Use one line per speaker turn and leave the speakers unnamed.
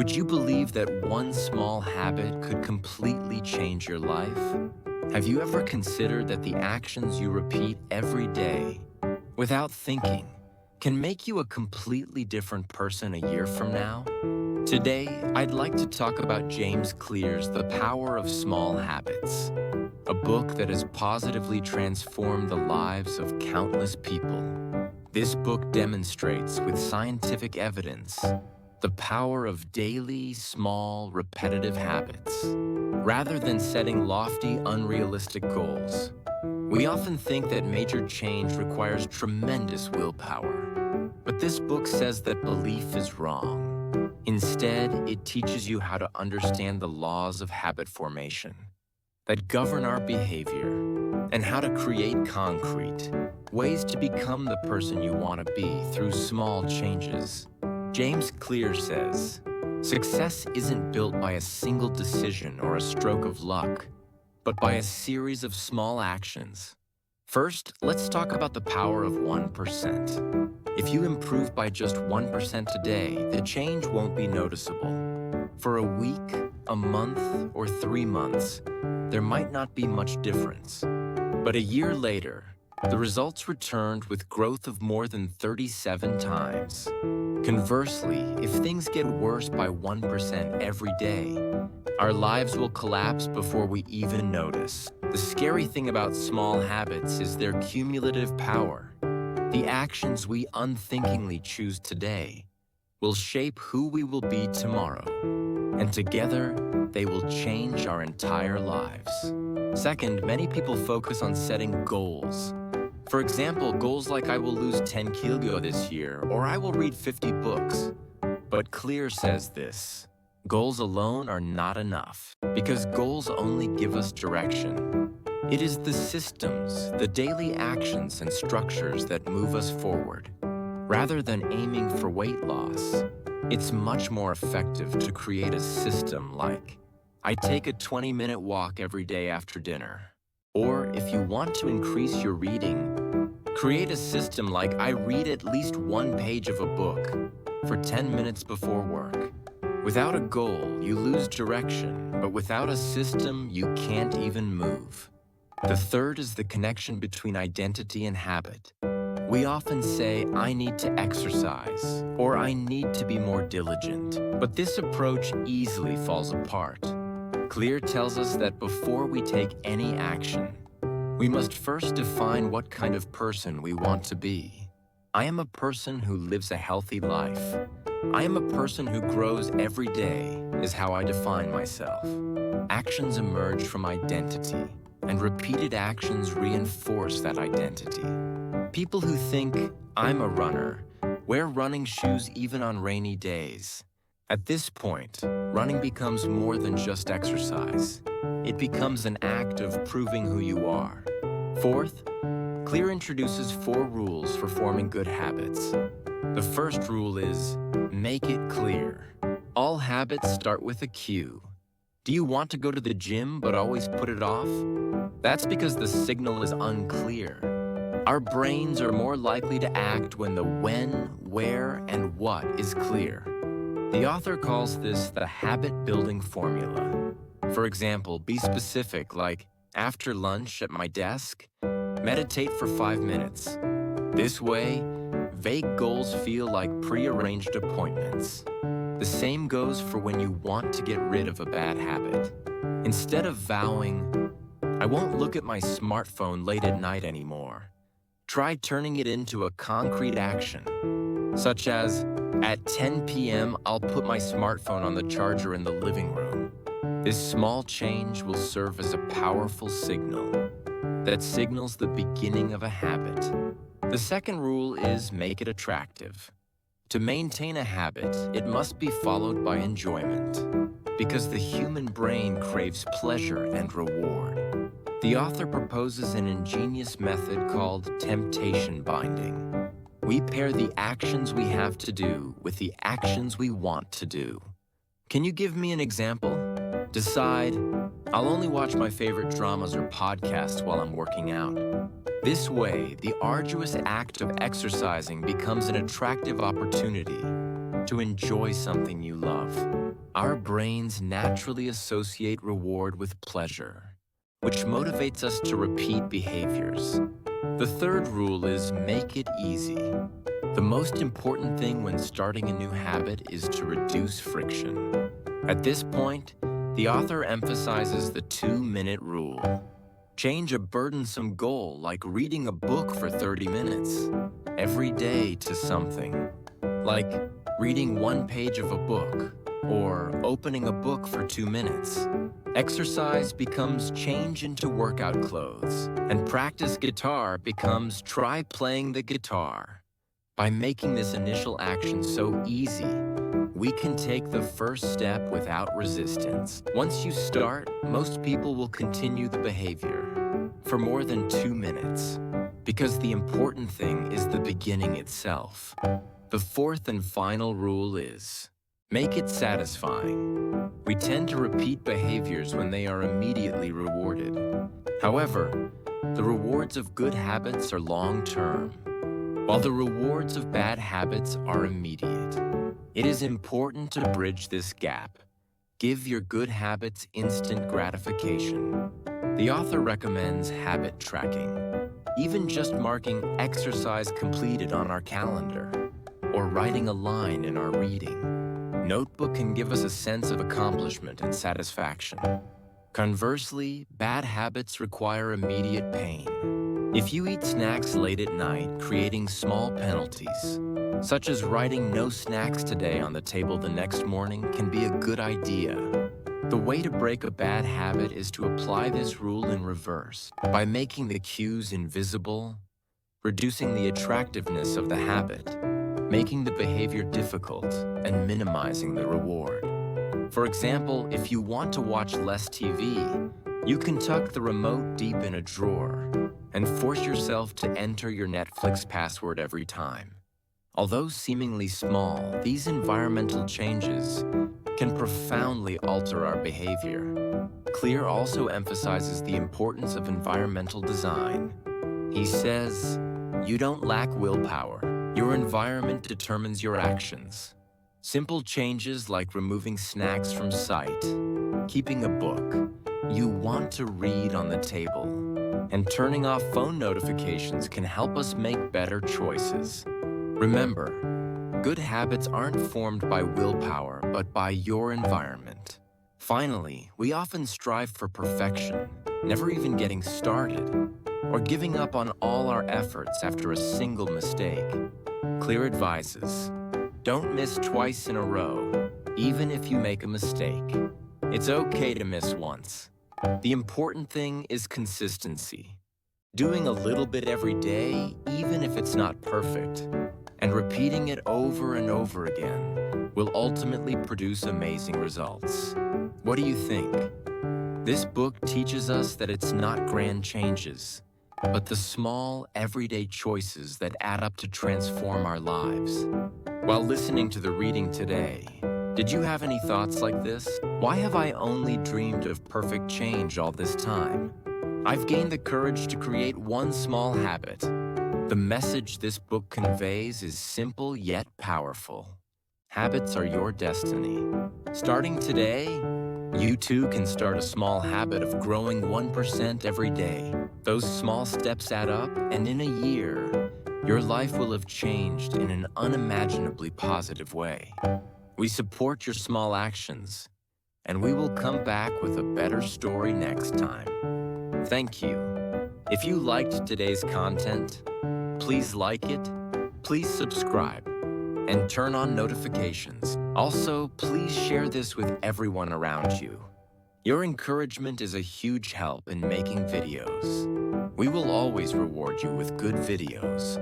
Would you believe that one small habit could completely change your life? Have you ever considered that the actions you repeat every day, without thinking, can make you a completely different person a year from now? Today, I'd like to talk about James Clear's The Power of Small Habits, a book that has positively transformed the lives of countless people. This book demonstrates with scientific evidence the power of daily, small, repetitive habits. Rather than setting lofty, unrealistic goals, we often think that major change requires tremendous willpower. But this book says that belief is wrong. Instead, it teaches you how to understand the laws of habit formation that govern our behavior and how to create concrete ways to become the person you want to be through small changes. James Clear says, "Success isn't built by a single decision or a stroke of luck, but by a series of small actions." First, let's talk about the power of 1%. If you improve by just 1% today, the change won't be noticeable. For a week, a month, or 3 months, there might not be much difference. But a year later, the results returned with growth of more than 37 times. Conversely, if things get worse by 1% every day, our lives will collapse before we even notice. The scary thing about small habits is their cumulative power. The actions we unthinkingly choose today will shape who we will be tomorrow, and together, they will change our entire lives. Second, many people focus on setting goals. For example, goals like I will lose 10 kilo this year, or I will read 50 books. But Clear says this: goals alone are not enough, because goals only give us direction. It is the systems, the daily actions and structures that move us forward. Rather than aiming for weight loss, it's much more effective to create a system like, I take a 20-minute walk every day after dinner. Or if you want to increase your reading, create a system like I read at least 1 page of a book for 10 minutes before work. Without a goal, you lose direction, but without a system, you can't even move. The third is the connection between identity and habit. We often say, I need to exercise, or I need to be more diligent, but this approach easily falls apart. Clear tells us that before we take any action, we must first define what kind of person we want to be. I am a person who lives a healthy life. I am a person who grows every day, is how I define myself. Actions emerge from identity, and repeated actions reinforce that identity. People who think, I'm a runner, wear running shoes even on rainy days. At this point, running becomes more than just exercise. It becomes an act of proving who you are. Fourth, Clear introduces 4 rules for forming good habits. The first rule is, make it clear. All habits start with a cue. Do you want to go to the gym but always put it off? That's because the signal is unclear. Our brains are more likely to act when the when, where, and what is clear. The author calls this the habit-building formula. For example, be specific, like, after lunch at my desk, meditate for 5 minutes. This way, vague goals feel like prearranged appointments. The same goes for when you want to get rid of a bad habit. Instead of vowing, I won't look at my smartphone late at night anymore, try turning it into a concrete action, such as, at 10 p.m., I'll put my smartphone on the charger in the living room. This small change will serve as a powerful signal that signals the beginning of a habit. The second rule is make it attractive. To maintain a habit, it must be followed by enjoyment, because the human brain craves pleasure and reward. The author proposes an ingenious method called temptation binding. We pair the actions we have to do with the actions we want to do. Can you give me an example? Decide, I'll only watch my favorite dramas or podcasts while I'm working out. This way, the arduous act of exercising becomes an attractive opportunity to enjoy something you love. Our brains naturally associate reward with pleasure, which motivates us to repeat behaviors. The third rule is make it easy. The most important thing when starting a new habit is to reduce friction. At this point, the author emphasizes the 2-minute rule. Change a burdensome goal like reading a book for 30 minutes every day to something, like reading 1 page of a book or opening a book for 2 minutes. Exercise becomes change into workout clothes, and practice guitar becomes try playing the guitar. By making this initial action so easy, we can take the first step without resistance. Once you start, most people will continue the behavior for more than 2 minutes, because the important thing is the beginning itself. The fourth and final rule is, make it satisfying. We tend to repeat behaviors when they are immediately rewarded. However, the rewards of good habits are long-term, while the rewards of bad habits are immediate. It is important to bridge this gap. Give your good habits instant gratification. The author recommends habit tracking, even just marking exercise completed on our calendar, or writing a line in our reading notebook can give us a sense of accomplishment and satisfaction. Conversely, bad habits require immediate pain. If you eat snacks late at night, creating small penalties, such as writing no snacks today on the table the next morning, can be a good idea. The way to break a bad habit is to apply this rule in reverse, by making the cues invisible, reducing the attractiveness of the habit, making the behavior difficult, and minimizing the reward. For example, if you want to watch less TV, you can tuck the remote deep in a drawer and force yourself to enter your Netflix password every time. Although seemingly small, these environmental changes can profoundly alter our behavior. Clear also emphasizes the importance of environmental design. He says, "You don't lack willpower. Your environment determines your actions." Simple changes like removing snacks from sight, keeping a book you want to read on the table, and turning off phone notifications can help us make better choices. Remember, good habits aren't formed by willpower, but by your environment. Finally, we often strive for perfection, never even getting started, or giving up on all our efforts after a single mistake. Clear advises, don't miss twice in a row, even if you make a mistake. It's okay to miss once. The important thing is consistency. Doing a little bit every day, even if it's not perfect, and repeating it over and over again will ultimately produce amazing results. What do you think? This book teaches us that it's not grand changes, but the small, everyday choices that add up to transform our lives. While listening to the reading today, did you have any thoughts like this? Why have I only dreamed of perfect change all this time? I've gained the courage to create one small habit. The message this book conveys is simple yet powerful. Habits are your destiny. Starting today, you too can start a small habit of growing 1% every day. Those small steps add up, and in a year, your life will have changed in an unimaginably positive way. We support your small actions, and we will come back with a better story next time. Thank you. If you liked today's content, please like it, please subscribe, and turn on notifications. Also, please share this with everyone around you. Your encouragement is a huge help in making videos. We will always reward you with good videos.